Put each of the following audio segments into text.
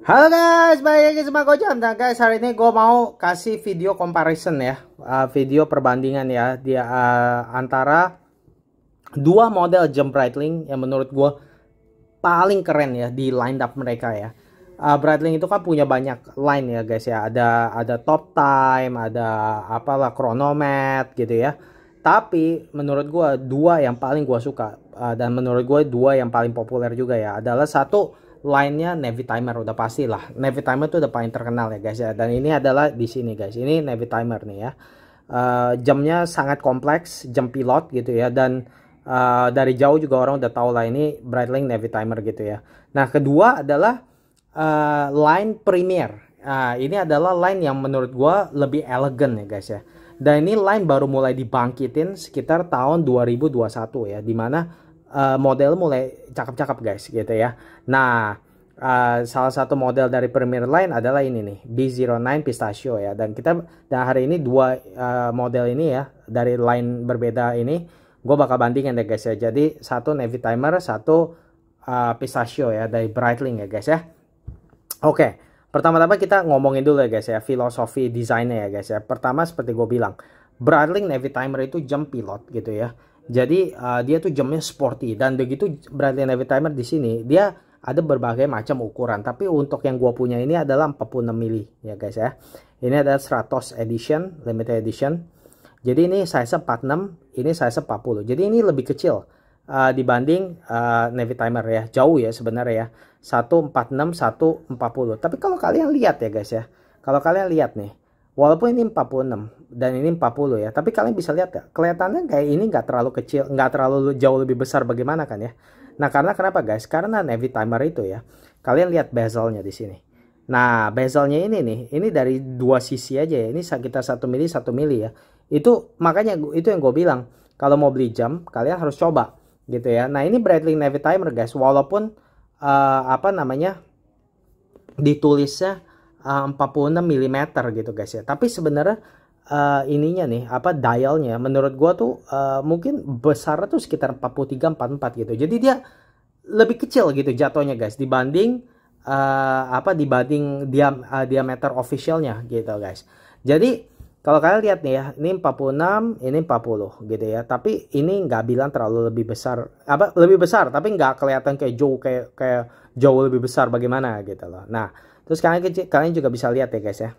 Halo guys, balik lagi sama Gojam. Nah guys, hari ini gue mau kasih video comparison ya, video perbandingan ya, dia antara dua model jam Breitling yang menurut gue paling keren ya di line up mereka ya. Breitling itu kan punya banyak line ya guys ya, ada top time, ada apalah chronomet gitu ya. Tapi menurut gue dua yang paling gue suka dan menurut gue dua yang paling populer juga ya adalah satu line-nya Navy Timer, udah pasti lah. Navy Timer itu udah paling terkenal ya guys ya. Dan ini adalah di sini guys. Ini Navy Timer nih ya. Jamnya sangat kompleks, jam pilot gitu ya. Dan dari jauh juga orang udah tahu lah ini Breitling Navy Timer gitu ya. Nah, kedua adalah line Premier. Ini adalah line yang menurut gua lebih elegan ya guys ya. Dan ini line baru mulai dibangkitin sekitar tahun 2021 ya, dimana model mulai cakep-cakep guys gitu ya. Nah, salah satu model dari Premier Line adalah ini nih, B09 Pistachio ya. Dan hari ini dua model ini ya dari line berbeda ini gue bakal bandingin deh guys ya. Jadi satu Navy Timer, satu Pistachio ya dari Breitling ya guys ya. Oke. Pertama-tama kita ngomongin dulu ya guys ya, filosofi desainnya ya guys ya. Pertama seperti gue bilang, Breitling Navy Timer itu jam pilot gitu ya. Jadi dia tuh jamnya sporty, dan begitu Breitling Navy Timer di sini dia ada berbagai macam ukuran. Tapi untuk yang gue punya ini adalah 46 mili ya guys ya. Ini adalah Stratos Edition, limited edition. Jadi ini size 46, ini size 40. Jadi ini lebih kecil dibanding Navy Timer ya, jauh ya sebenarnya ya, 146 140. Tapi kalau kalian lihat ya guys ya, kalau kalian lihat nih, walaupun ini 46 dan ini 40 ya, tapi kalian bisa lihat ya, kelihatannya kayak ini nggak terlalu kecil, nggak terlalu jauh lebih besar bagaimana kan ya. Nah, karena kenapa guys, karena Navy Timer itu ya, kalian lihat bezelnya di sini. Nah, bezelnya ini nih, ini dari dua sisi aja ya, ini sekitar 1 mili 1 mili ya. Itu makanya itu yang gue bilang, kalau mau beli jam kalian harus coba gitu ya. Nah, ini Breitling Navy Timer guys, walaupun apa namanya ditulisnya 46 mm gitu guys ya, tapi sebenarnya ininya nih apa dialnya menurut gua tuh mungkin besar tuh sekitar 43 44 gitu. Jadi dia lebih kecil gitu jatuhnya guys dibanding dibanding diameter officialnya gitu guys. Jadi kalau kalian lihat nih ya, ini 46, ini 40 gitu ya. Tapi ini nggak bilang terlalu lebih besar, lebih besar, tapi nggak kelihatan kayak jauh lebih besar bagaimana gitu loh. Nah, terus kalian juga bisa lihat ya guys ya.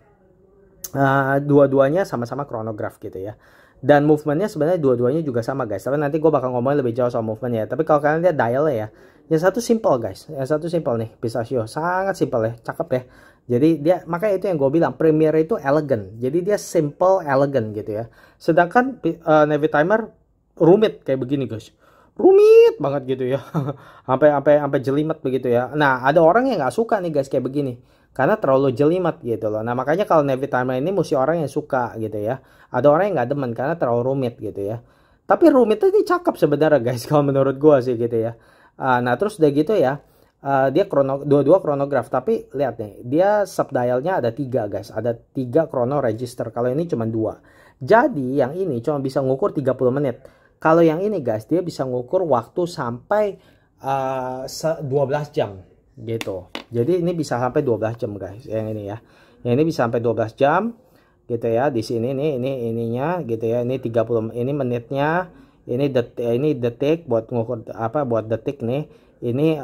Dua-duanya sama-sama chronograph gitu ya. Dan movementnya sebenarnya dua-duanya juga sama guys. Tapi nanti gue bakal ngomongin lebih jauh soal movement ya. Tapi kalau kalian lihat dialnya ya, yang satu simple guys, yang satu simple nih, Pistachio sangat simple ya, cakep ya. Jadi dia, makanya itu yang gue bilang, Premier itu elegan. Jadi dia simple, elegan gitu ya. Sedangkan Navy Timer rumit kayak begini guys. Rumit banget gitu ya. sampai jelimet begitu ya. Nah, ada orang yang nggak suka nih guys kayak begini. Karena terlalu jelimet gitu loh. Nah, makanya kalau Navy Timer ini mesti orang yang suka gitu ya. Ada orang yang nggak demen karena terlalu rumit gitu ya. Tapi rumit ini cakep sebenarnya guys kalau menurut gue sih gitu ya. Nah, terus udah gitu ya. Dia dua-dua chronograph, tapi lihat nih, dia subdialnya ada 3 guys, ada 3 chrono register. Kalau ini cuma 2. Jadi yang ini cuma bisa ngukur 30 menit. Kalau yang ini guys, dia bisa ngukur waktu sampai 12 jam gitu. Jadi ini bisa sampai 12 jam guys, yang ini ya. Yang ini bisa sampai 12 jam gitu ya. Di sini nih, ini ininya gitu ya. Ini 30, ini menitnya, ini detik buat ngukur buat detik nih. Ini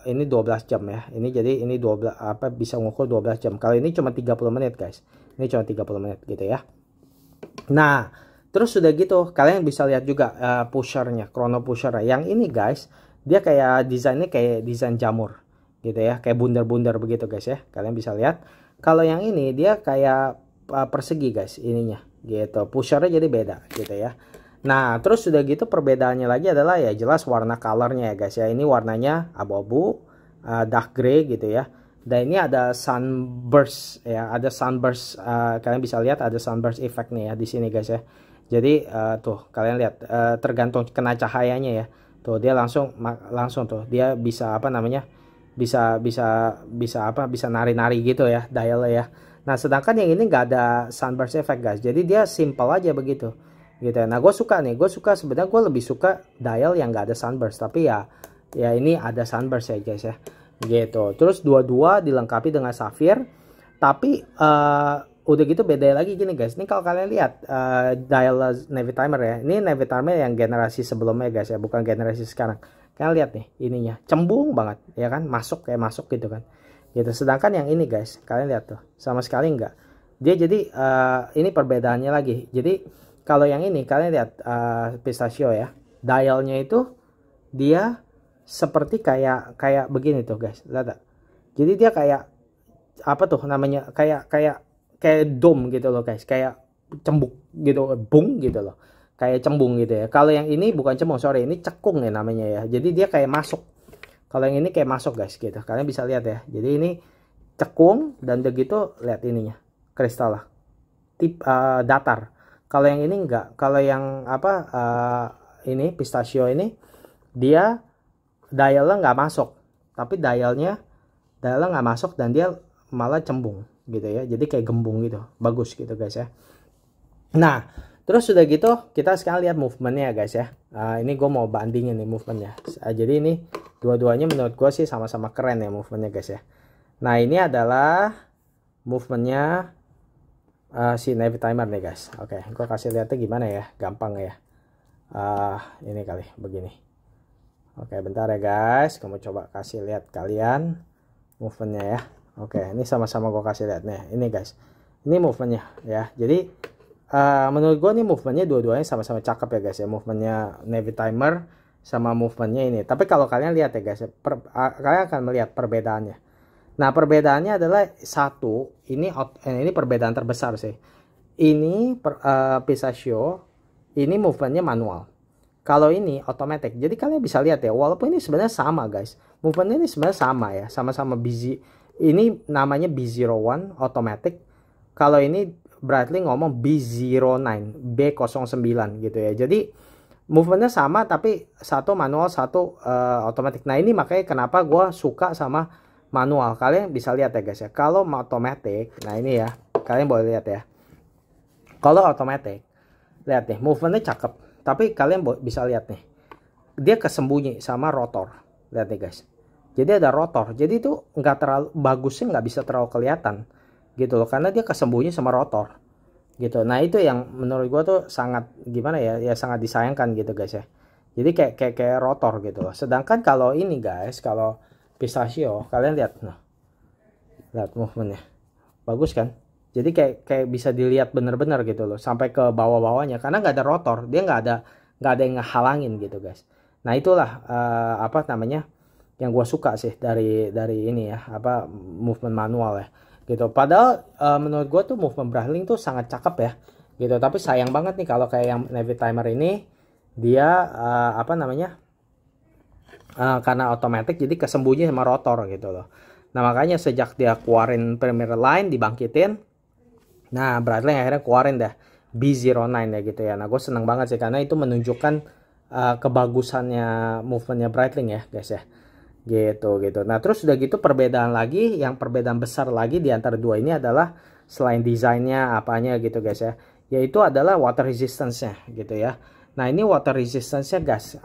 12 jam ya. Ini jadi ini 12 bisa ngukur 12 jam. Kalau ini cuma 30 menit guys. Ini cuma 30 menit gitu ya. Nah, terus sudah gitu kalian bisa lihat juga pushernya, chrono pusher. Yang ini guys, dia kayak desainnya kayak desain jamur gitu ya, kayak bundar-bundar begitu guys ya. Kalian bisa lihat. Kalau yang ini dia kayak persegi guys ininya gitu. Pushernya jadi beda gitu ya. Nah, terus sudah gitu perbedaannya lagi adalah ya jelas warna colornya ya guys ya. Ini warnanya abu-abu, dark gray gitu ya. Dan ini ada sunburst ya, ada sunburst. Kalian bisa lihat ada sunburst effect nih ya di sini guys ya. Jadi tuh kalian lihat tergantung kena cahayanya ya. Tuh dia langsung tuh dia bisa bisa nari-nari gitu ya dialnya ya. Nah, sedangkan yang ini nggak ada sunburst effect guys. Jadi dia simple aja begitu. Gitu. Nah, gue suka sebenarnya gue lebih suka dial yang nggak ada sunburst, tapi ya ini ada sunburst ya guys ya. gitu. Terus dua-dua dilengkapi dengan safir, tapi udah gitu beda lagi gini guys. Ini kalau kalian lihat dial Navy Timer ya, ini Navy Timer yang generasi sebelumnya guys ya, bukan generasi sekarang. Kalian lihat nih ininya cembung banget ya kan, masuk kayak masuk gitu kan gitu. Sedangkan yang ini guys, kalian lihat tuh sama sekali enggak. Dia jadi ini perbedaannya lagi. Jadi kalau yang ini kalian lihat pistachio ya, dialnya itu dia seperti kayak begini tuh guys, lihat. Jadi dia kayak apa tuh namanya, kayak dom gitu loh guys, kayak cembung gitu, bung gitu loh, kayak cembung gitu ya. Kalau yang ini bukan cembung, sorry, ini cekung ya namanya ya. Jadi dia kayak masuk. Kalau yang ini kayak masuk guys gitu, kalian bisa lihat ya. Jadi ini cekung dan begitu, lihat ininya kristal lah, tip datar. Kalau yang ini enggak. Kalau yang apa ini pistachio ini dia dialnya nggak masuk, tapi dialnya nggak masuk dan dia malah cembung gitu ya. Jadi kayak gembung gitu, bagus gitu guys ya. Nah terus sudah gitu kita sekarang lihat movementnya guys ya. Ini gue mau bandingin nih movementnya. Jadi ini dua-duanya menurut gue sih sama-sama keren ya movementnya guys ya. Nah ini adalah movementnya si Navy Timer nih guys. Oke, gue kasih lihatnya gimana ya, gampang ya. Ini kali begini. Oke bentar ya guys, kamu coba kasih lihat kalian movementnya ya. Oke, ini sama-sama gue kasih lihat nih. Ini guys, ini movementnya ya. Jadi menurut gue nih movementnya dua-duanya sama-sama cakep ya guys ya. Movementnya Navy Timer sama movementnya ini. Tapi kalau kalian lihat ya guys, kalian akan melihat perbedaannya. Nah perbedaannya adalah satu, ini perbedaan terbesar sih. Ini pistachio, ini movementnya manual. Kalau ini otomatis. Jadi kalian bisa lihat ya, walaupun ini sebenarnya sama guys, movementnya ini sebenarnya sama ya, sama-sama busy. Ini namanya B01 automatic. Kalau ini Breitling ngomong B09, B09 gitu ya. Jadi movementnya sama tapi satu manual, satu otomatis. Nah ini makanya kenapa gue suka sama manual. Kalian bisa lihat ya guys ya. Kalau otomatis, nah ini ya, kalian boleh lihat ya. Kalau otomatis, lihat nih, movementnya cakep. Tapi kalian bisa lihat nih, dia kesembunyi sama rotor. Lihat nih guys. Jadi ada rotor. Jadi itu nggak terlalu bagusnya, nggak bisa terlalu kelihatan gitu loh, karena dia kesembunyi sama rotor gitu. Nah itu yang menurut gue tuh sangat gimana ya, ya sangat disayangkan gitu guys ya. Jadi kayak rotor gitu loh. Sedangkan kalau ini guys, kalau pistachio, kalian lihat, nah, lihat movementnya, bagus kan? Jadi kayak bisa dilihat bener-bener gitu loh, sampai ke bawah-bawahnya, karena nggak ada rotor, dia nggak ada yang ngehalangin gitu guys. Nah itulah apa namanya, yang gue suka sih dari ini ya, apa movement manual ya gitu. Padahal menurut gue tuh movement Breitling tuh sangat cakep ya gitu. Tapi sayang banget nih kalau kayak yang Navy Timer ini, dia apa namanya, karena otomatis jadi kesembunyi sama rotor gitu loh. Nah makanya sejak dia keluarin Premier Line, dibangkitin, nah Breitling akhirnya keluarin dah B09 ya gitu ya. Nah gue seneng banget sih karena itu menunjukkan kebagusannya movementnya Breitling ya guys ya gitu. Nah terus udah gitu perbedaan lagi, yang perbedaan besar lagi di antara dua ini adalah selain desainnya apanya gitu guys ya, yaitu adalah water resistance-nya gitu ya. Nah ini water resistance-nya guys,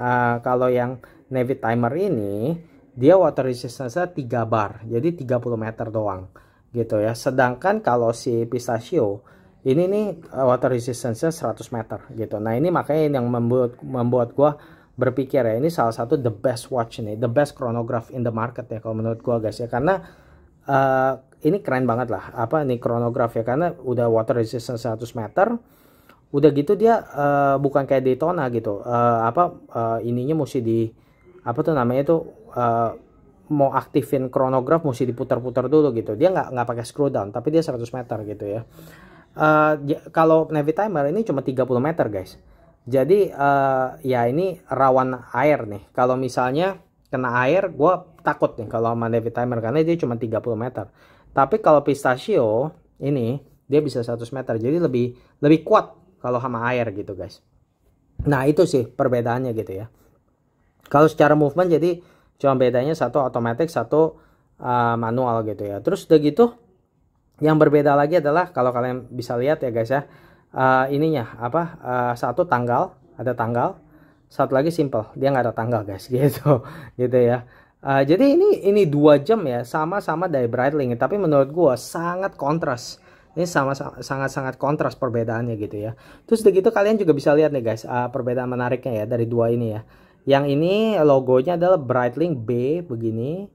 kalau yang Navy Timer ini dia water resistance-nya 3 bar, jadi 30 meter doang gitu ya. Sedangkan kalau si pistachio ini nih water resistance-nya 100 meter gitu. Nah ini makanya yang membuat gua berpikir ya, ini salah satu the best watch nih, the best chronograph in the market ya kalau menurut gua guys ya. Karena ini keren banget lah, apa nih chronograph ya, karena udah water resistance 100 meter, udah gitu dia bukan kayak Daytona gitu, ininya mesti di apa tuh namanya tuh, mau aktifin chronograph mesti diputar-putar dulu gitu. Dia nggak pakai screw down, tapi dia 100 meter gitu ya. Kalau Navy Timer ini cuma 30 meter guys. Jadi ya ini rawan air nih. Kalau misalnya kena air, gue takut nih kalau sama Navy Timer karena dia cuma 30 meter. Tapi kalau pistachio ini dia bisa 100 meter. Jadi lebih kuat kalau sama air gitu guys. Nah itu sih perbedaannya gitu ya. Kalau secara movement jadi cuma bedanya satu otomatis, satu manual gitu ya. Terus udah gitu yang berbeda lagi adalah kalau kalian bisa lihat ya guys ya, ininya apa, satu tanggal, ada tanggal, satu lagi simple, dia nggak ada tanggal guys gitu gitu ya. Jadi ini 2 jam ya, sama-sama dari Breitling, tapi menurut gua sangat kontras. Ini sama sangat-sangat kontras perbedaannya gitu ya. Terus begitu kalian juga bisa lihat nih guys, perbedaan menariknya ya dari dua ini ya. Yang ini logonya adalah Breitling B begini.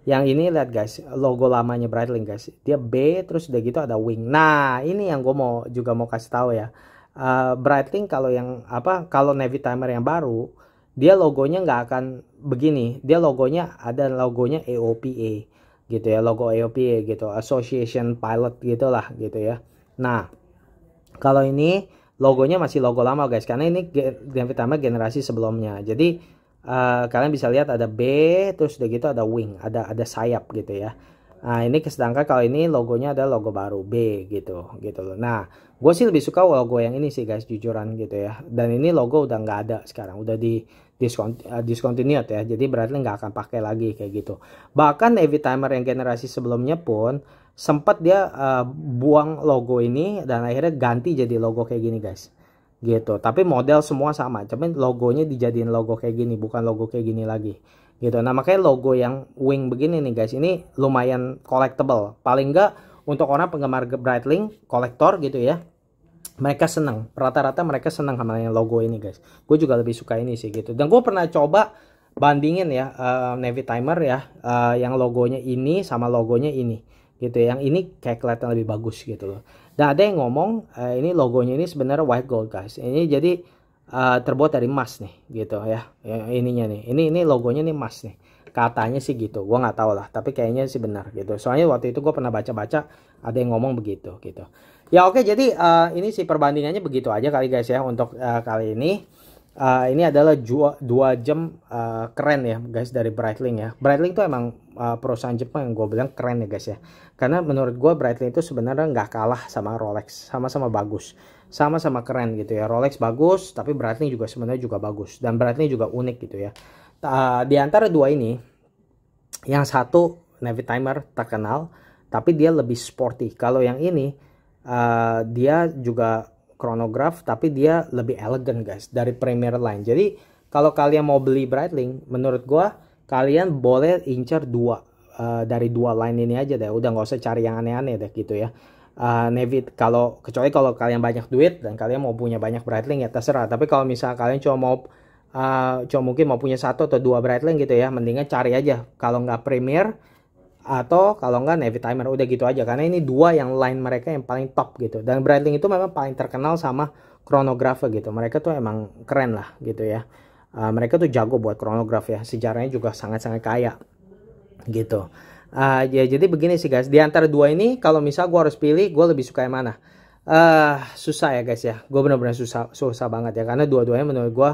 Yang ini lihat guys, logo lamanya Breitling guys. Dia B terus udah gitu ada wing. Nah, ini yang gue mau kasih tahu ya. Breitling kalau yang kalau Navy Timer yang baru, dia logonya nggak akan begini. Dia logonya ada logonya AOPA gitu ya, logo AOPA gitu, Association Pilot gitulah gitu ya. Nah, kalau ini logonya masih logo lama guys, karena ini Navy Timer generasi sebelumnya. Jadi kalian bisa lihat ada B, terus udah gitu ada wing, ada sayap gitu ya. Nah ini sedangkan kalau ini logonya ada logo baru B gitu loh. Nah gue sih lebih suka logo yang ini sih guys, jujuran gitu ya. Dan ini logo udah nggak ada sekarang, udah di discontinued ya. Jadi berarti nggak akan pakai lagi kayak gitu. Bahkan Navy Timer yang generasi sebelumnya pun sempat dia buang logo ini dan akhirnya ganti jadi logo kayak gini guys gitu. Tapi model semua sama, cuman logonya dijadiin logo kayak gini, bukan logo kayak gini lagi gitu. Nah makanya logo yang wing begini nih guys, ini lumayan collectible, paling enggak untuk orang penggemar Breitling kolektor gitu ya, mereka senang, rata-rata mereka senang sama yang logo ini guys. Gue juga lebih suka ini sih gitu. Dan gue pernah coba bandingin ya, Navy Timer ya, yang logonya ini sama logonya ini gitu. Yang ini kayak kelihatan lebih bagus gitu loh. Dan ada yang ngomong ini logonya ini sebenarnya white gold guys. Ini jadi terbuat dari emas nih gitu ya. Ininya nih. Ini logonya nih emas nih. Katanya sih gitu. Gua nggak tahu lah, tapi kayaknya sih benar gitu. Soalnya waktu itu gue pernah baca-baca ada yang ngomong begitu gitu. Ya oke, jadi ini sih perbandingannya begitu aja kali guys ya untuk kali ini. Ini adalah 2 jam keren ya guys dari Breitling ya. Breitling itu emang perusahaan Jepang yang gue bilang keren ya guys ya. Karena menurut gue Breitling itu sebenarnya nggak kalah sama Rolex. Sama-sama bagus. Sama-sama keren gitu ya. Rolex bagus, tapi Breitling juga sebenarnya juga bagus. Dan Breitling juga unik gitu ya. Di antara dua ini, yang satu Navy Timer terkenal, tapi dia lebih sporty. Kalau yang ini, dia juga chronograph tapi dia lebih elegan guys dari Premier Line. Jadi kalau kalian mau beli Breitling, menurut gua kalian boleh incer dari dua line ini aja deh. Udah nggak usah cari yang aneh-aneh deh gitu ya. Navy kecuali kalau kalian banyak duit dan kalian mau punya banyak Breitling ya terserah. Tapi kalau misalnya kalian cuma mungkin mau punya 1 atau 2 Breitling gitu ya, mendingan cari aja kalau nggak Premier atau kalau nggak Navy Timer, udah gitu aja. Karena ini dua yang line mereka yang paling top gitu. Dan Breitling itu memang paling terkenal sama chronographer gitu. Mereka tuh emang keren lah gitu ya. Mereka tuh jago buat chronograph ya. Sejarahnya juga sangat-sangat kaya gitu. Ya jadi begini sih guys. Di antara dua ini kalau misal gue harus pilih, gue lebih suka yang mana? Susah ya guys ya. Gue benar-benar susah banget ya. Karena dua-duanya menurut gue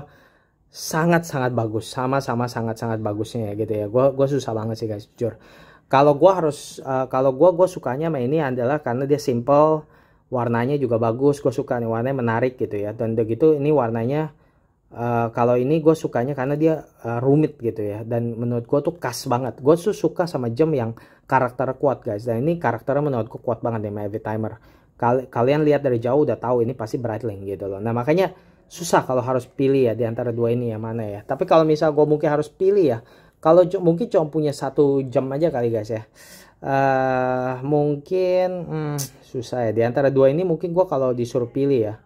sangat-sangat bagus. Sama-sama sangat-sangat bagusnya ya gitu ya. Gue susah banget sih guys, jujur. Kalau gue sukanya sama ini adalah karena dia simple, warnanya juga bagus. Gue suka nih warnanya menarik gitu ya. Dan begitu ini warnanya kalau ini gue sukanya karena dia rumit gitu ya. Dan menurut gue tuh khas banget. Gue tuh suka sama jam yang karakter kuat guys. Dan ini karakternya menurut gue kuat banget deh, Navy Timer. Kalian lihat dari jauh udah tahu ini pasti Breitling gitu loh. Nah makanya susah kalau harus pilih ya di antara dua ini yang mana ya. Tapi kalau misal gue mungkin harus pilih ya, kalau mungkin cuma punya 1 jam aja kali guys ya. Mungkin susah ya. Di antara dua ini mungkin gue kalau disuruh pilih ya,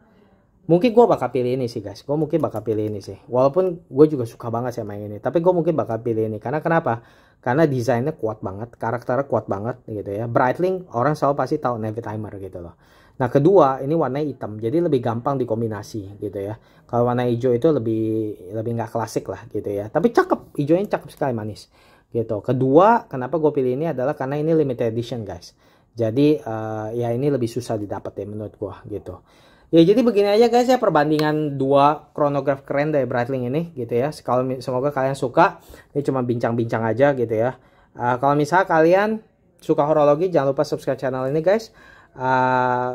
mungkin gue bakal pilih ini sih guys. Gue mungkin bakal pilih ini sih. Walaupun gue juga suka banget sama yang ini. Tapi gue mungkin bakal pilih ini. Karena kenapa? Karena desainnya kuat banget. Karakternya kuat banget gitu ya. Breitling orang selalu pasti tahu Navy Timer gitu loh. Nah kedua ini warnanya hitam. Jadi lebih gampang dikombinasi gitu ya. Kalau warna hijau itu lebih nggak klasik lah gitu ya. Tapi cakep. Hijaunya cakep sekali, manis gitu. Kedua kenapa gue pilih ini adalah karena ini limited edition guys. Jadi ya ini lebih susah didapat ya menurut gue gitu. Ya jadi begini aja guys ya perbandingan dua chronograph keren dari Breitling ini gitu ya. Semoga kalian suka. Ini cuma bincang-bincang aja gitu ya. Kalau misalnya kalian suka horologi, jangan lupa subscribe channel ini guys.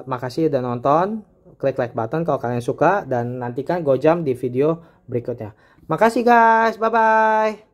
Makasih udah nonton. Klik like button kalau kalian suka. Dan nantikan GoJam di video berikutnya. Makasih guys. Bye-bye.